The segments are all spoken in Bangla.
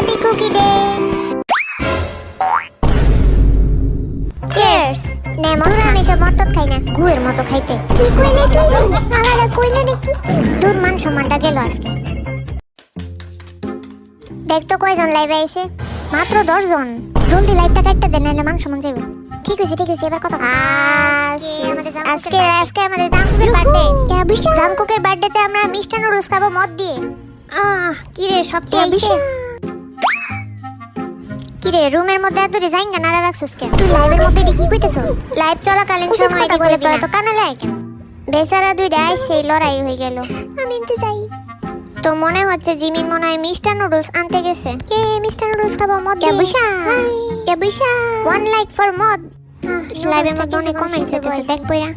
Happy cookie day. চিয়ার্স। নে মধু, আমি সব মদ খাই না, গুয়ের মতো খাইতে। কি কইলে তুই? আমারে কইলে নাকি? তোর মান সম্মানটা গেল আজকে। দেখ তো কয়জন লাইভে আইছে, মাত্র 10 জন। জলদি লাইভটা কাটতে দেন, নাহলে মান সম্মান যাইব। ঠিক আছে এবার কথা। আজকে আমাদের জাঙ্কুকের বার্থডে। জাঙ্কুকের বার্থডেতে আমরা মিষ্টি নুডলস খাবো মদ দিয়ে। কি রে সবটি আইছে? কি রে রুমের মধ্যে এত ডিজাইন গানারা রাখছস কেন? তুই লাইভের মধ্যে কি কইতেছস? লাইভ চলাকালীন সময় এটি বলে তোরা তো কানে লাগে কেন? বেচারা দুইটা সেই লড়াই হয়ে গেল। আমি নিতে যাই। তো মনে হচ্ছে জিমিন মনে হয় মিষ্টি নুডলস আনতে গেছে। মিষ্টি নুডলস খাবো মদ দিয়ে। ইয়াবুশা 1 লাইক ফর মদ। লাইভের মধ্যে অনেক কমেন্টস এসেছে, দেখ পয়রা।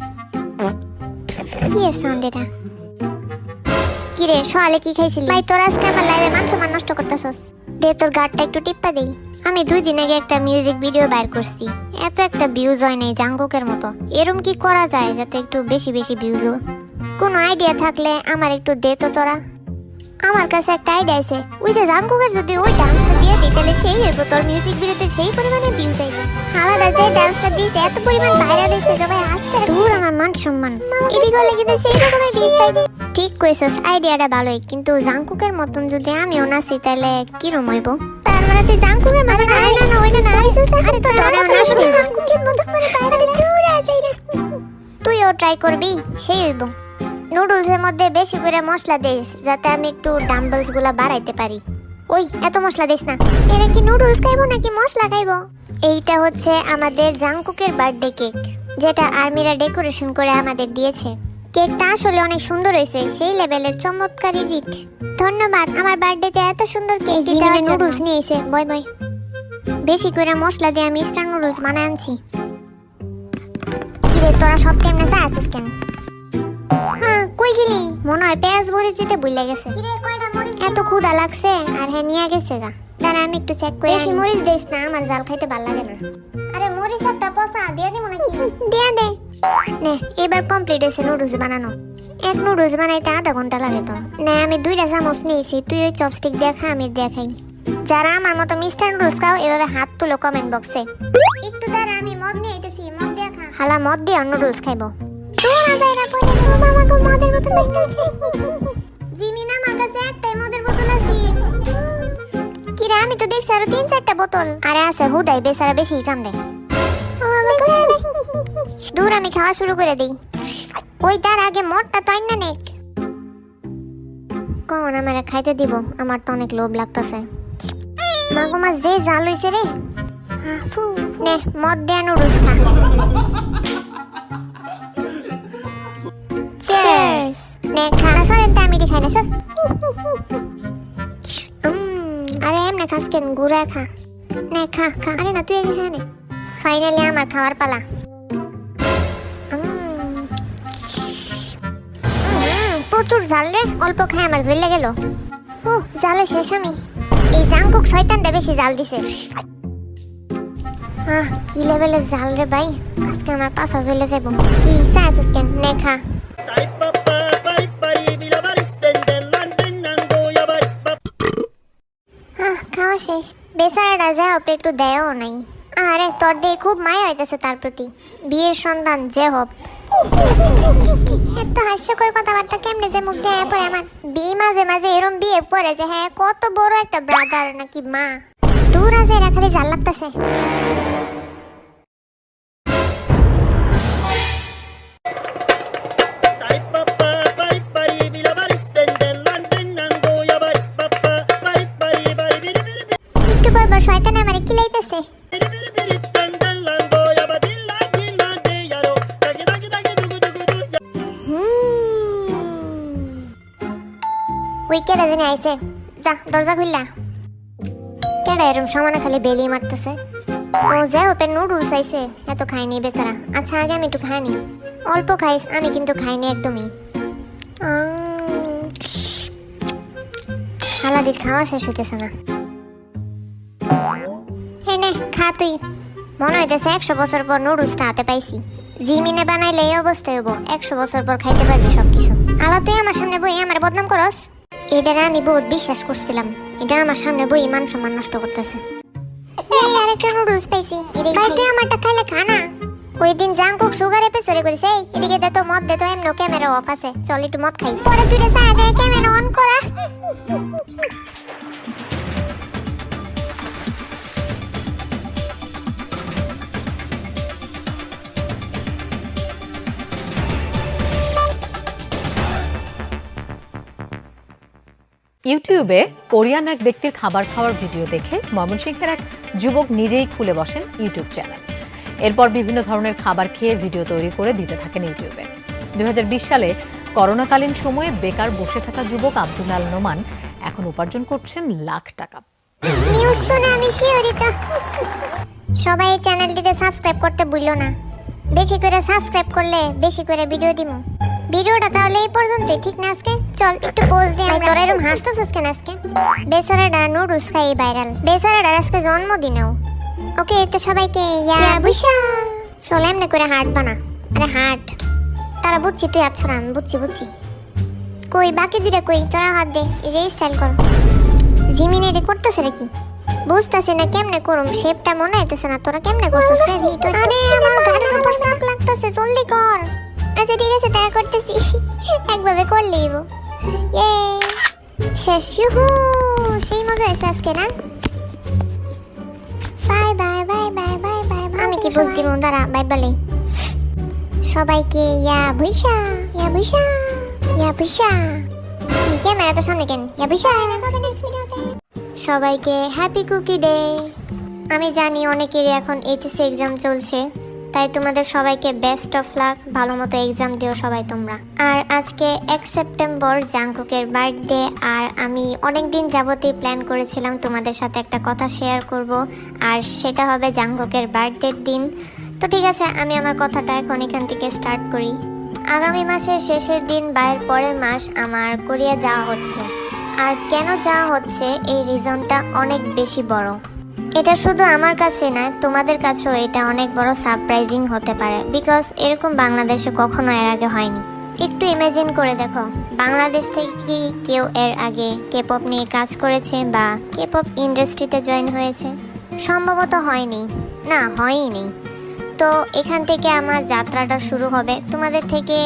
কি এর সাউন্ড এটা? কি রে সকালে কি খাইছিলি? ভাই তোর আজকে আমার লাইভে মান সম্মান নষ্ট করতেছস। দে তোর গাড়টা একটু টিপ্পা দেই। আমি 2 দিন আগে একটা মিউজিক ভিডিও বাইর করছি, এত একটা ভিউজ হয় নাই জাঙ্কুকের মতো। এরকম কি করা যায় যাতে একটু বেশি ভিউজ হয়? কোনো আইডিয়া থাকলে আমার একটু দে তো তোরা। আমার কাছে একটা আইডিয়া আছে, ওই যে জাঙ্কুকের যদি ওই ডান্সটা দিয়ে দিই তাহলে সেই হইব তোর মিউজিক ভিডিওতে সেই পরিমাণে ভিউজ আইবে। আলাদা যে ডান্সটা দিছে এত পরিমাণ ভাইরাল হইছে সবাই হাসতে। দূর আমার মান সম্মান এডি গলে কিন্তু সেই রকমের ভিউজ পাইবে। ঠিক কইছস, আইডিয়াটা ভালোই, কিন্তু জাঙ্কুকের মতন যদি আমিও নাচি তাহলে কি রকম হইব? তার মানে তুই জাঙ্কুকের মতন না ওইটা না আইছস। আরে তো তোরাও নাচবি জাঙ্কুকের মতন করে বাইরে দূর আইছাই রে। তুইও ট্রাই করবি, সেই হইব। নুডলসের মধ্যে বেশি করে মশলা দিস যাতে আমি একটু ডাম্বলস গুলা বাড়াইতে পারি। ওই এত মশলা দিস না। এরা কি নুডলস খাইবো নাকি মশলা খাইবো? এইটা হচ্ছে আমাদের জাঙ্কুকের বার্থডে কেক, যেটা আর্মিরা ডেকোরেশন করে আমাদের দিয়েছে। কেকটা আসলে অনেক সুন্দর হয়েছে, সেই লেভেলের চমৎকার এডিট। ধন্যবাদ আমার বার্থডেতে এত সুন্দর কেক দিতে। নুডলস নিয়েছে বয় বয়। বেশি করে মশলা দিয়ে আমি মিষ্টি নুডলস বানায় আনছি। কি রে তোরা সব টাইমে চা আসিস কেন? কই গেলি? মনে হয় পেঁয়াজ মরিচ দিতে ভুলে গেছে। এত ক্ষুধা লাগছে আর হ্যাঁ নিয়ে গেছে গা। দাঁড়া আমি একটু চেক করে। বেশি মরিচ দিস না, আমার জাল খাইতে ভালো লাগে না। আরে মরিচ একটা পচা দিয়ে দিব নাকি? দিয়া দে। নে এবার কমপ্লিট হয়েছে নুডলস বানানো। এক নুডলস বানাইতে আধা ঘন্টা লাগে তো। নে আমি 2টা চামচ নিয়েছি, তুই ওই চপস্টিক দিয়ে খা, আমি দিয়ে খাই। যারা আমার মতো মিষ্টি নুডলস খাও এভাবে হাত তুলো কমেন্ট বক্সে। একটু দাঁড়া আমি মদ নিয়ে আইতেছি, মদ দিয়ে খা। হালা মদ দিয়ে নুডলস খাইবো। মদের বোতল বেঁচেছে। জিমিন আমার কাছে একটাই মদের বোতল আছে। কিরা আমি তো দেখছি আরো 3-4টা বোতল। আরে আছে হুদাই বেচারা বেশি কাম দেয়। দূর আমি খাওয়া শুরু করে দিই। ওই তার আগে মদটা তো আইনা নেক। কোন আমারে খাইতে দিব? আমার তো অনেক লোভ লাগতেছে। মাগো মা যে জাল হইছে রে। নে মদ দিয়ে নুডলস খা। Cheers! নে খানা সরেন তা আমি খাই না সর। আরে এমনে খাস কেন? গুড়া খা। নে খা খা। আরে না তুই খা নে। ফাইনালি আমার খাওয়ার পালা। প্রচুর ঝাল রে, অল্প খাই আমার ঝুলে গেল। জালে শেষ আমি। এই জাঙ্কুক শয়তানটা বেশি জাল দিছে। কি লেভেলের জাল রে ভাই, আজকে আমার পাছা ঝুলে যাবো। কি চাইছিস কেন? নে খা। খাওয়া শেষ। বেচারাটা যা হোক একটু দেয়ও নাই। আরে তোর দিয়ে খুব মায়া হইতেছে তার প্রতি। বিয়ের সন্তান যে হোক। এত হাস্যকর কথাবার্তা কেমনে যে মুখ দিয়ে পড়ে আমার। বিয়ে মাঝে মাঝে এরম বিয়ে পড়ে যে হ্যাঁ কত বড় একটা ব্রাদার নাকি মা। দূর আছে এরা খালি জাল লাগতেছে। শয়তান আমারে কিলাইতেছে। ওই কেডা জানি আইছে, যা দরজা খুললা। কেডা এরম সমানে খালি বেলি মারতেছে? ও যা ওপেন নুডলস আইছে, এত খাইনি বেচারা। আচ্ছা আগে আমি একটু খাইনি। অল্প খাইস, আমি কিন্তু খাইনি একদমই। হালাদির খাওয়া শেষ হইতেছে না। খা তুই। মনে হইতেছে 100 বছর পর নুডলসটা হাতে পাইছি। জিমিনে বানাইলে এই অবস্থায় হবো। 100 বছর পর খাইতে পারবি সবকিছু। আলা তুই আমার সামনে বই আমার বদনাম করস? এটা আমি বহুত বিশ্বাস করছিলাম। এটা আমার সামনে বই মান সম্মান নষ্ট করতেছে। এই আরেকটা নুডলস পাইছি, ভাই তুই আমারটা খাইলে খানা। ওই দিন জাঙ্কুক সুগারে পেছরে করেছে। এদিকে দে তো মদ দে তো, এমন ক্যামেরা অফ আছে, চল একটু মদ খাই। পরে তুই চা দে, ক্যামেরা অন করা। ইউটিউবে কোরিয়ান এক ব্যক্তির খাবার খাওয়ার ভিডিও দেখে ময়মনসিংহের এক যুবক নিজেই খুলে বসেন ইউটিউব চ্যানেল। এরপর বিভিন্ন ধরনের খাবার খেয়ে ভিডিও তৈরি করে দিতে থাকেন ইউটিউবে। 2020 সালে করোনাকালীন সময়ে বেকার বসে থাকা যুবক আব্দুল আল নোমান এখন উপার্জন করছেন লাখ টাকা। নিউজ শুনে আমি শিওরিত। সবাই এই চ্যানেলটিতে সাবস্ক্রাইব করতে ভুলো না। বেশি করে সাবস্ক্রাইব করলে বেশি করে ভিডিও দিমু। ভিডিওটা তাহলে এই পর্যন্তই, ঠিক না? আজকে চল একটু পোজ দে। তোরা এরকম হাসতেছিস কেন আজকে? বেচারাটা নুডলস খাই ভাইরাল। বেচারাটার আজকে জন্মদিনেও। ওকে তো সবাইকে ইয়া বুইশা। চল এমনি করে হার্ট বানা। আরে হার্ট তারা বুঝছি, তুই আচ্ছা না, আমি বুঝছি। কই বাকি দুইটা কই? তোরা হাত দে, এই যে স্টাইল কর। জিমিনে রে করতেছে রে কি বুঝতেছি না কেমনে করুম, শেপটা মনে হইতেছে না। তোরা কেমনে করছিস রে? আরে আমার গাড়ির উপর চাপ লাগতেছে, জলদি কর। আচ্ছা ঠিক আছে, তাই করতেছি। একভাবে করলেই শেষ। সেই মজা আছে আজকে না? Bye bye bye bye bye bye. আমি কি বুঝ দিব? দাঁড়া বাই বলে সবাইকে ইয়া ভুইসা ইয়া ভুইসা ইয়া ভুইসা। কি ক্যামেরা তো সামনে কেন? ইয়া ভুইসা। সবাইকে হ্যাপি কুকি ডে। আমি জানি অনেকেরই এখন এইচএসসি এক্সাম চলছে, তাই তোমাদের সবাইকে বেস্ট অফ লাক। ভালো মতো এক্সাম দিও সবাই তোমরা। আর আজকে 1 সেপ্টেম্বর জাংকুকের বার্থডে। আর আমি অনেক দিন যাবতই প্ল্যান করেছিলাম তোমাদের সাথে একটা কথা শেয়ার করব, আর সেটা হবে জাংকুকের বার্থডের দিন। তো ঠিক আছে, আমি আমার কথাটা এখন এখান থেকে স্টার্ট করি। আগামী মাসের শেষের দিন বা এর পরের মাস আমার কোরিয়া যাওয়া হচ্ছে। আর কেন যাওয়া হচ্ছে এই রিজনটা অনেক বেশি বড়। এটা শুধু আমার কাছে না, তোমাদের কাছেও এটা অনেক বড় সারপ্রাইজিং হতে পারে, বিকজ এরকম বাংলাদেশে কখনো এর আগে হয়নি। একটু ইমাজিন করে দেখো, বাংলাদেশ থেকে কি কেউ এর আগে কে-পপ নিয়ে কাজ করেছে বা কে-পপ ইন্ডাস্ট্রিতে জয়েন হয়েছে? সম্ভবত হয়নি, না হয়নি। তো এখান থেকে আমার যাত্রাটা শুরু হবে। তোমাদের থেকে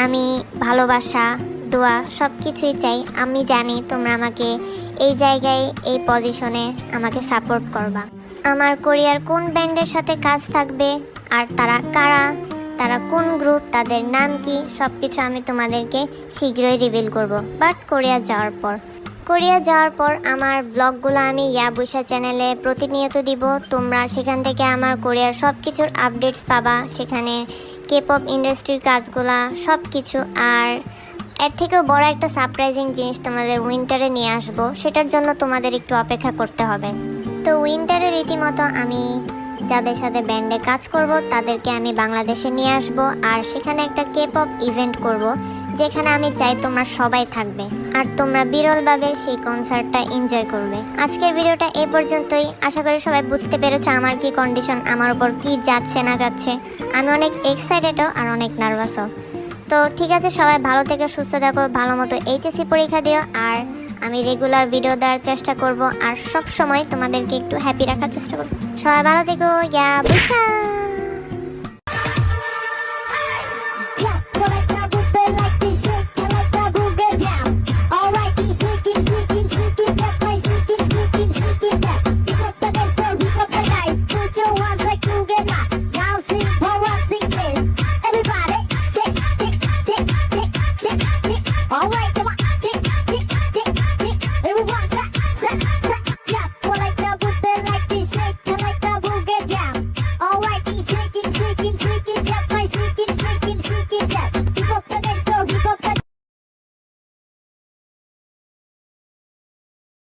আমি ভালোবাসা, দোয়া সব কিছুই চাই। আমি জানি তোমরা আমাকে এই জায়গায়, এই পজিশনে আমাকে সাপোর্ট করবা। আমার কোরিয়ার কোন ব্যান্ডের সাথে কাজ থাকবে, আর তারা কারা, তারা কোন গ্রুপ, তাদের নাম কি, সব কিছু আমি তোমাদেরকে শীঘ্রই রিভিল করব। বাট কোরিয়া যাওয়ার পর আমার ব্লগগুলো আমি ইয়া বুইসা চ্যানেলে প্রতিনিয়ত দিব। তোমরা সেখান থেকে আমার কোরিয়ার সব কিছুর আপডেটস পাবা। সেখানে কে-পপ ইন্ডাস্ট্রির কাজগুলা সব কিছু। আর এর থেকেও বড় একটা সারপ্রাইজিং জিনিস তোমাদের উইন্টারে নিয়ে আসবো, সেটার জন্য তোমাদের একটু অপেক্ষা করতে হবে। তো উইন্টারে রীতিমতো আমি যাদের সাথে ব্যান্ডে কাজ করব তাদেরকে আমি বাংলাদেশে নিয়ে আসব। আর সেখানে একটা কে-পপ ইভেন্ট করব, যেখানে আমি চাই তোমরা সবাই থাকবে আর তোমরা বিরলভাবে সেই কনসার্টটা এনজয় করবে। আজকের ভিডিওটা এই পর্যন্তই। আশা করি সবাই বুঝতে পেরেছো আমার কি কন্ডিশন, আমার উপর কি যাচ্ছে না যাচ্ছে। আমি অনেক এক্সাইটেডও আর অনেক নার্ভাসও। তো ঠিক আছে, সবাই ভালো থেকে সুস্থ থাকো, ভালো মতো এইচএসসি পরীক্ষা দিও। আর আমি রেগুলার ভিডিও দেওয়ার চেষ্টা করব, আর সব সময় তোমাদেরকে একটু হ্যাপি রাখার চেষ্টা করব। সবাই ভালো থেকো, ইয়া বুইসা।